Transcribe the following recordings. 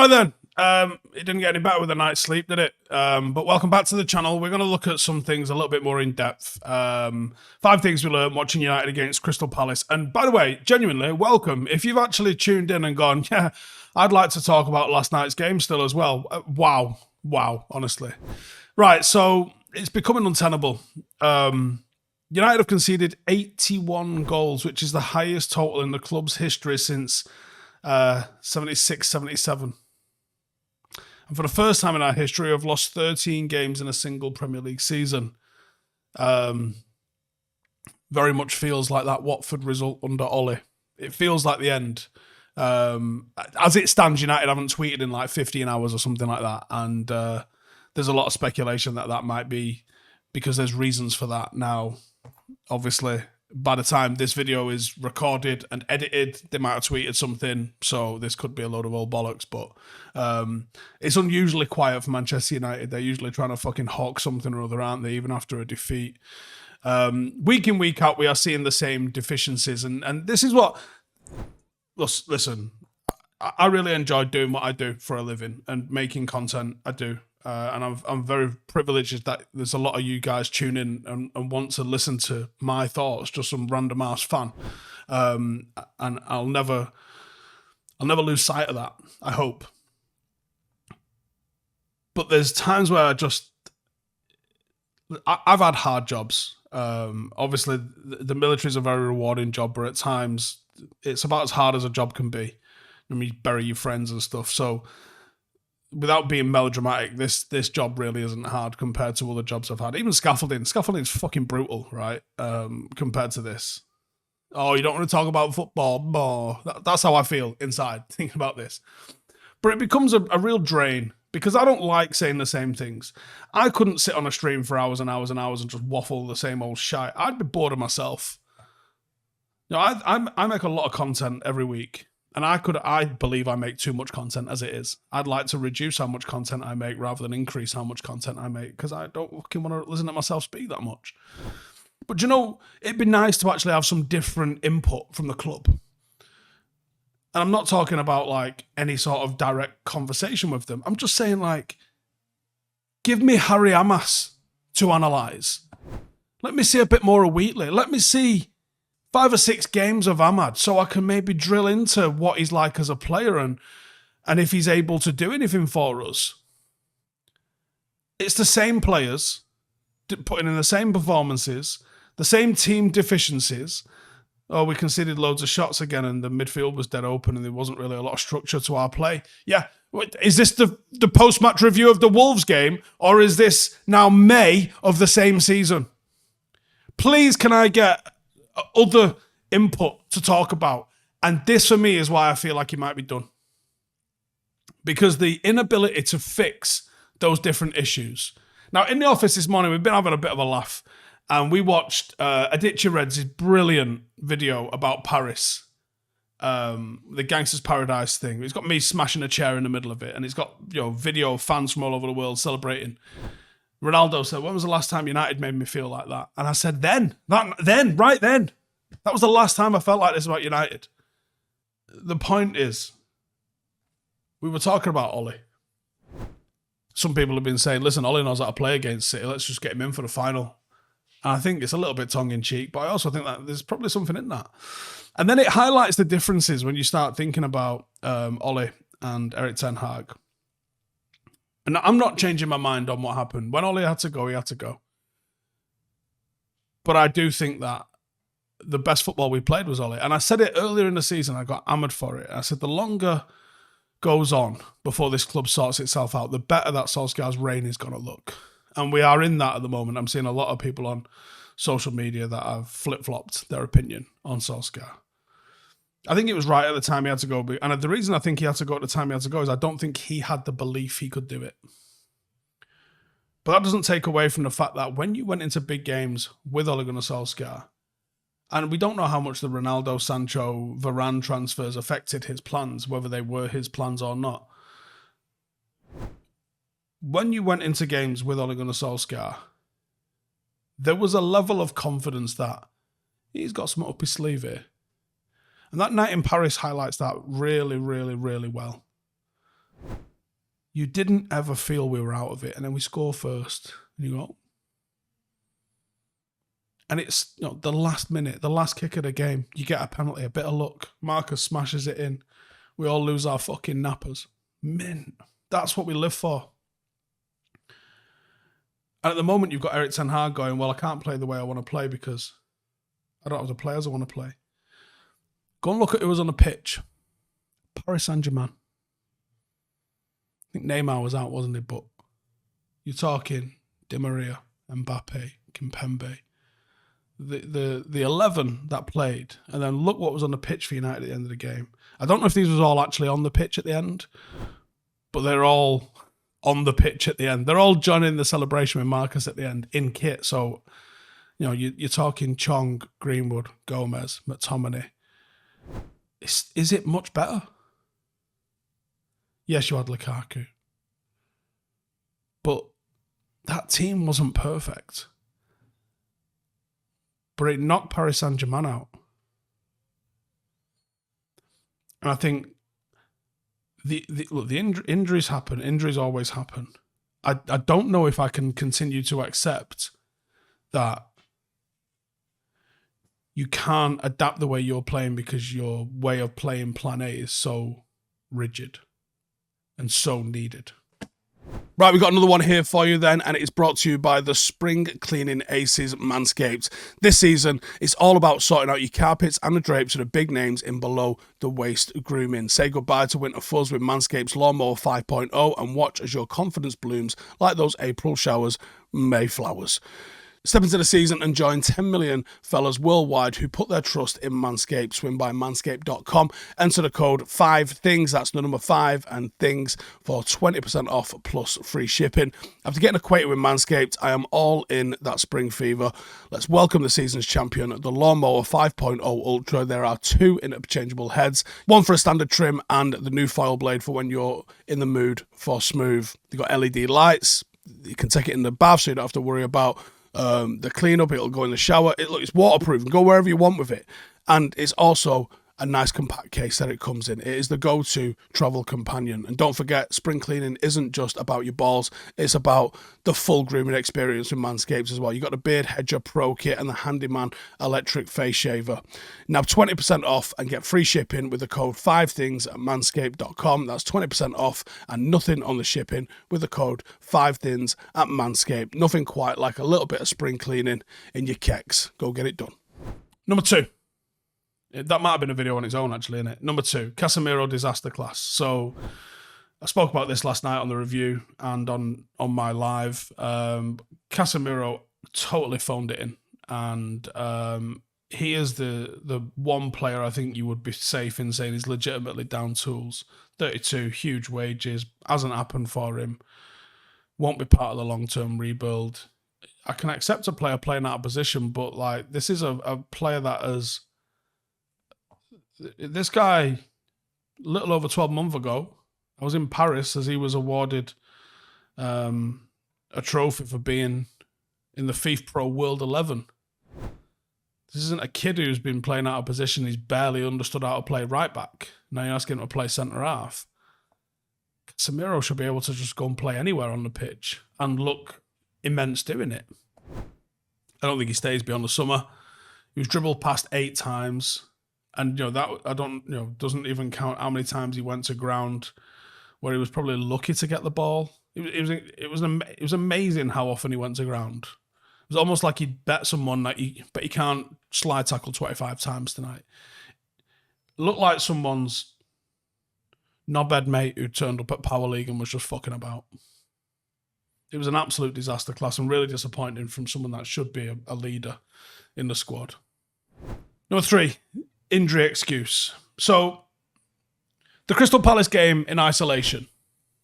Right then, it didn't get any better with a night's sleep, did it? But welcome back to the channel. We're going to look at some things a little bit more in depth. 5 things we learned watching United against Crystal Palace. And by the way, genuinely, welcome. If you've actually tuned in and gone, yeah, I'd like to talk about last night's game still as well. Wow, honestly. Right, so it's becoming untenable. United have conceded 81 goals, which is the highest total in the club's history since 76-77. And for the first time in our history, I've lost 13 games in a single Premier League season. Very much feels like that Watford result under Ole. It feels like the end. As it stands, United haven't tweeted in like 15 hours or something like that. And there's a lot of speculation that that might be because there's reasons for that now. Obviously, by the time this video is recorded and edited, they might have tweeted something, so this could be a load of old bollocks, but it's unusually quiet for Manchester United. They're usually trying to fucking hawk something or other, aren't they, even after a defeat. Week in, week out, we are seeing the same deficiencies, and this is what... Listen, I really enjoy doing what I do for a living and making content. I do. And I'm very privileged that there's a lot of you guys tune in and want to listen to my thoughts, just some random ass fan. And I'll never lose sight of that, I hope. But there's times where I've had hard jobs. Obviously, the military is a very rewarding job, but at times it's about as hard as a job can be. I mean, you bury your friends and stuff. So without being melodramatic, this job really isn't hard compared to other jobs I've had. Even scaffolding. Scaffolding is fucking brutal, right? Compared to this. Oh, you don't want to talk about football? Oh, that's how I feel inside thinking about this. But it becomes a real drain because I don't like saying the same things. I couldn't sit on a stream for hours and hours and hours and just waffle the same old shit. I'd be bored of myself. You know, I make a lot of content every week. And I believe I make too much content as it is. I'd like to reduce how much content I make rather than increase how much content I make because I don't fucking want to listen to myself speak that much. But you know, it'd be nice to actually have some different input from the club. And I'm not talking about like any sort of direct conversation with them. I'm just saying like, give me Harry Amas to analyse. Let me see a bit more of Wheatley. Let me see 5 or 6 games of Ahmad so I can maybe drill into what he's like as a player and if he's able to do anything for us. It's the same players putting in the same performances, the same team deficiencies. Oh, we conceded loads of shots again and the midfield was dead open and there wasn't really a lot of structure to our play. Yeah, is this the post-match review of the Wolves game or is this now May of the same season? Please, can I get other input to talk about? And this for me is why I feel like he might be done. Because the inability to fix those different issues. Now, in the office this morning, we've been having a bit of a laugh. And we watched Aditya brilliant video about Paris. The Gangster's Paradise thing. It's got me smashing a chair in the middle of it. And it's got, you know, video of fans from all over the world celebrating. Ronaldo said, when was the last time United made me feel like that? And I said, then. That was the last time I felt like this about United. The point is, we were talking about Ole. Some people have been saying, listen, Ole knows how to play against City. Let's just get him in for the final. And I think it's a little bit tongue-in-cheek, but I also think that there's probably something in that. And then it highlights the differences when you start thinking about Ole and Erik Ten Hag. And I'm not changing my mind on what happened. When Ole had to go, he had to go. But I do think that the best football we played was Ole. And I said it earlier in the season, I got hammered for it. I said the longer goes on before this club sorts itself out, the better that Solskjaer's reign is going to look. And we are in that at the moment. I'm seeing a lot of people on social media that have flip-flopped their opinion on Solskjaer. I think it was right at the time he had to go. And the reason I think he had to go at the time he had to go is I don't think he had the belief he could do it. But that doesn't take away from the fact that when you went into big games with Ole Gunnar Solskjaer, and we don't know how much the Ronaldo, Sancho, Varane transfers affected his plans, whether they were his plans or not. When you went into games with Ole Gunnar Solskjaer, there was a level of confidence that he's got something up his sleeve here. And that night in Paris highlights that really, really, really well. you didn't ever feel we were out of it, and then we score first, and you go, and it's the last minute, the last kick of the game, you get a penalty, a bit of luck, Marcus smashes it in, we all lose our fucking nappers. Mint. That's what we live for. And at the moment, you've got Erik Ten Hag going, well, I can't play the way I want to play because I don't have the players I want to play. Go and look at who was on the pitch. Paris Saint-Germain. I think Neymar was out, wasn't he? But you're talking Di Maria, Mbappe, Kimpembe. The 11 that played, and then look what was on the pitch for United at the end of the game. I don't know if these was all actually on the pitch at the end, but they're all on the pitch at the end. They're all joining the celebration with Marcus at the end in kit. So, you're talking Chong, Greenwood, Gomez, McTominay. Is it much better? Yes, you had Lukaku. But that team wasn't perfect. But it knocked Paris Saint-Germain out. And I think the injuries happen. Injuries always happen. I don't know if I can continue to accept that you can't adapt the way you're playing because your way of playing plan A is so rigid and so needed. Right, we've got another one here for you then, and it is brought to you by the Spring Cleaning Aces Manscaped. This season, it's all about sorting out your carpets and the drapes of the big names in below-the-waist grooming. Say goodbye to winter fuzz with Manscaped's Lawnmower 5.0 and watch as your confidence blooms like those April showers, May flowers. Step into the season and join 10 million fellas worldwide who put their trust in Manscaped. Swing by manscaped.com. Enter the code 5THINGS, that's the number 5 and things, for 20% off plus free shipping. After getting acquainted with Manscaped, I am all in that spring fever. Let's welcome the season's champion, the Lawnmower 5.0 Ultra. There are 2 interchangeable heads, one for a standard trim and the new foil blade for when you're in the mood for smooth. You've got LED lights. You can take it in the bath so you don't have to worry about the cleanup. It'll go in the shower. It's waterproof. Go wherever you want with it. And it's also a nice compact case that it comes in. It is the go-to travel companion. And don't forget, spring cleaning isn't just about your balls. It's about the full grooming experience with Manscaped as well. You got the Beard Hedger Pro Kit and the Handyman Electric Face Shaver. Now 20% off and get free shipping with the code 5THINGS at manscaped.com. That's 20% off and nothing on the shipping with the code 5THINGS at Manscaped. Nothing quite like a little bit of spring cleaning in your kecks. Go get it done. Number 2. That might have been a video on its own, actually, innit? Number 2, Casemiro disaster class. So I spoke about this last night on the review and on my live. Casemiro totally phoned it in. And he is the one player I think you would be safe in saying is legitimately down tools. 32, huge wages, hasn't happened for him. Won't be part of the long-term rebuild. I can accept a player playing out of position, but like this is a player that has... This guy, a little over 12 months ago, I was in Paris as he was awarded a trophy for being in the FIFA Pro World 11. This isn't a kid who's been playing out of position. He's barely understood how to play right back. Now you're asking him to play centre half. Casemiro should be able to just go and play anywhere on the pitch and look immense doing it. I don't think he stays beyond the summer. He was dribbled past 8 times. And, that, I don't, doesn't even count how many times he went to ground where he was probably lucky to get the ball. It was amazing how often he went to ground. It was almost like he'd bet someone that he can't slide tackle 25 times tonight. It looked like someone's knobhead mate who turned up at Power League and was just fucking about. It was an absolute disaster class and really disappointing from someone that should be a leader in the squad. Number 3. Injury excuse. So, the Crystal Palace game in isolation,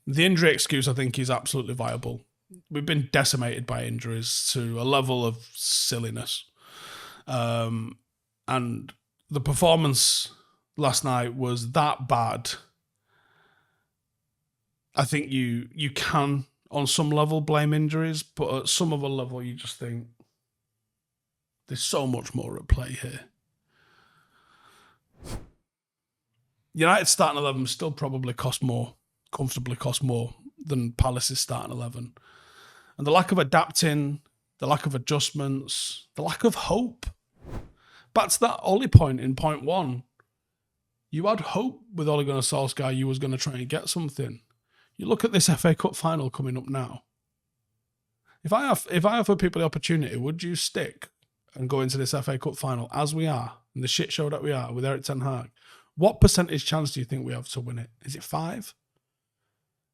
the injury excuse I think is absolutely viable. We've been decimated by injuries to a level of silliness. And the performance last night was that bad. I think you can, on some level, blame injuries, but at some other level you just think there's so much more at play here. United starting 11 still probably comfortably cost more than Palace's starting 11. And the lack of adapting, the lack of adjustments, the lack of hope. Back to that Ollie point in point 1. You had hope with Ole Gunnar Solskjaer you was going to try and get something. You look at this FA Cup final coming up now. If I offer people the opportunity, would you stick and go into this FA Cup final as we are, in the shit show that we are with Erik Ten Hag? What percentage chance do you think we have to win it? Is it 5?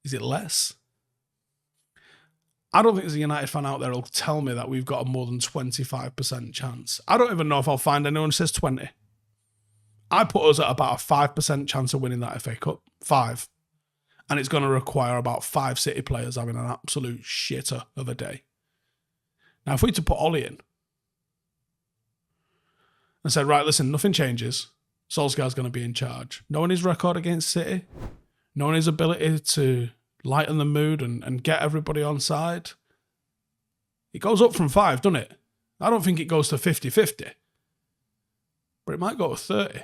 Is it less? I don't think there's a United fan out there who'll tell me that we've got a more than 25% chance. I don't even know if I'll find anyone who says 20. I put us at about a 5% chance of winning that FA Cup. 5. And it's going to require about 5 City players having an absolute shitter of a day. Now, if we to put Ollie in and said, right, listen, nothing changes. Solskjaer's going to be in charge. Knowing his record against City, knowing his ability to lighten the mood and get everybody on side, it goes up from 5, doesn't it? I don't think it goes to 50-50. But it might go to 30.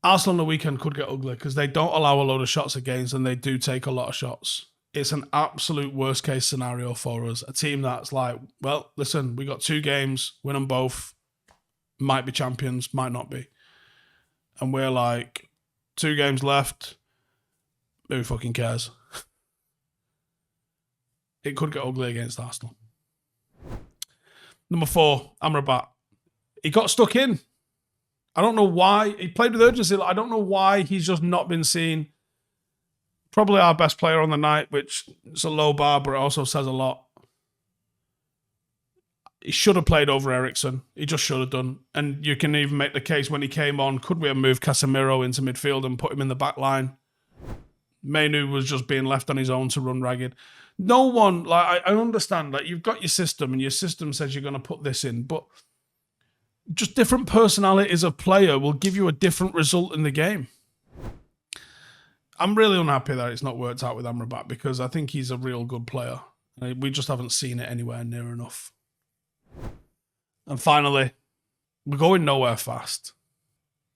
Arsenal on the weekend could get ugly because they don't allow a load of shots against and they do take a lot of shots. It's an absolute worst case scenario for us. A team that's like, well, listen, we got 2 games, win them both. Might be champions, might not be. And we're like, 2 games left. Who fucking cares? It could get ugly against Arsenal. Number 4, Amrabat. He got stuck in. I don't know why. He played with urgency. I don't know why he's just not been seen. Probably our best player on the night, which is a low bar, but it also says a lot. He should have played over Eriksen. He just should have done. And you can even make the case when he came on, could we have moved Casemiro into midfield and put him in the back line? Mainu was just being left on his own to run ragged. No one, like, I understand, like, you've got your system and your system says you're going to put this in, but just different personalities of player will give you a different result in the game. I'm really unhappy that it's not worked out with Amrabat because I think he's a real good player. We just haven't seen it anywhere near enough. And finally, we're going nowhere fast.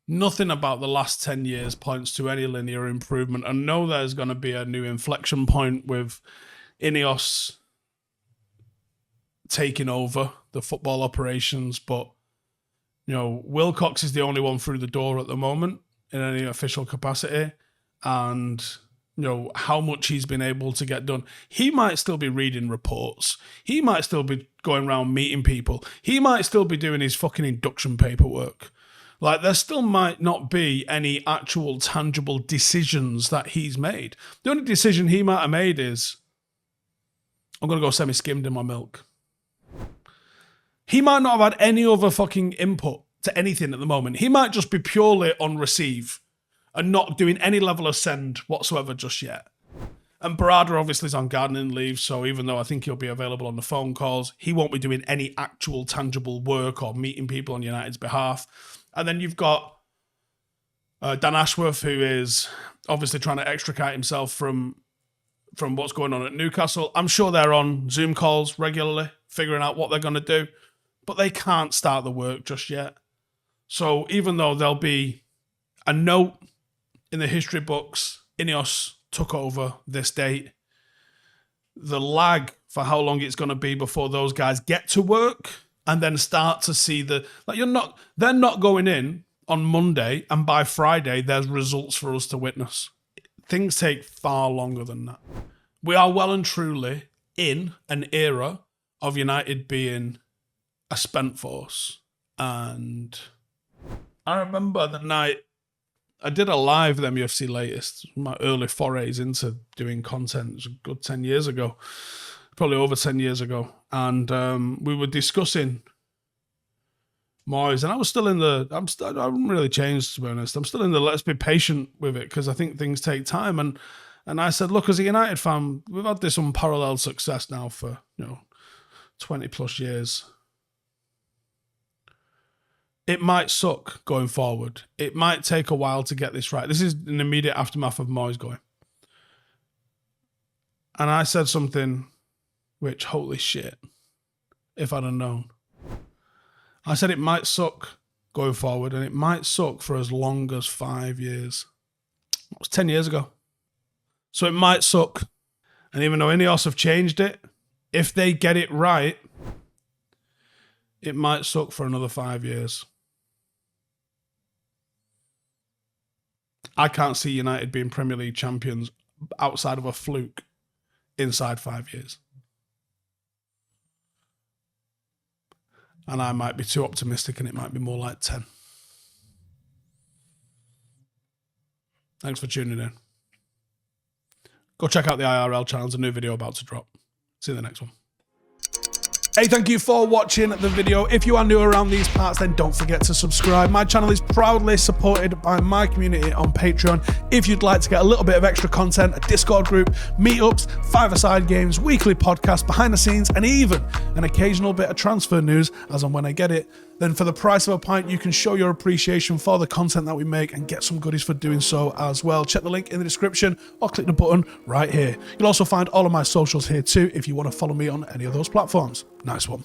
Nothing about the last 10 years points to any linear improvement. I know there's going to be a new inflection point with Ineos taking over the football operations, but you know, Wilcox is the only one through the door at the moment in any official capacity. And, you know, how much he's been able to get done. He might still be reading reports. He might still be going around meeting people. He might still be doing his fucking induction paperwork. Like, there still might not be any actual tangible decisions that he's made. The only decision he might have made is, I'm going to go semi-skimmed in my milk. He might not have had any other fucking input to anything at the moment. He might just be purely on receive and not doing any level of send whatsoever just yet. And Barada obviously is on gardening leave, so even though I think he'll be available on the phone calls, he won't be doing any actual tangible work or meeting people on United's behalf. And then you've got Dan Ashworth, who is obviously trying to extricate himself from what's going on at Newcastle. I'm sure they're on Zoom calls regularly, figuring out what they're going to do. But they can't start the work just yet. So even though there'll be a note in the history books, Ineos took over this date, the lag for how long it's going to be before those guys get to work and then start to see they're not going in on Monday and by Friday there's results for us to witness. Things take far longer than that. We are well and truly in an era of United being a spent force. And I remember the night I did a live with MUFC Latest, my early forays into doing content. It was a good 10 years ago, probably over 10 years ago. And we were discussing Moyes, and I was still in I haven't really changed, to be honest. I'm still in the let's be patient with it because I think things take time. And I said, look, as a United fan, we've had this unparalleled success now for 20 plus years. It might suck going forward. It might take a while to get this right. This is an immediate aftermath of Moyes going. And I said something which, holy shit, if I'd have known. I said it might suck going forward, and it might suck for as long as 5 years. It was 10 years ago. So it might suck. And even though Ineos have changed it, if they get it right, it might suck for another 5 years. I can't see United being Premier League champions outside of a fluke inside 5 years. And I might be too optimistic and it might be more like 10. Thanks for tuning in. Go check out the IRL channel. There's a new video about to drop. See you in the next one. Hey, thank you for watching the video. If you are new around these parts, then don't forget to subscribe. My channel is proudly supported by my community on Patreon. If you'd like to get a little bit of extra content, a Discord group, meetups, five-a-side games, weekly podcasts, behind the scenes, and even an occasional bit of transfer news as and when I get it, then for the price of a pint, you can show your appreciation for the content that we make and get some goodies for doing so as well. Check the link in the description or click the button right here. You'll also find all of my socials here too if you want to follow me on any of those platforms. Nice one.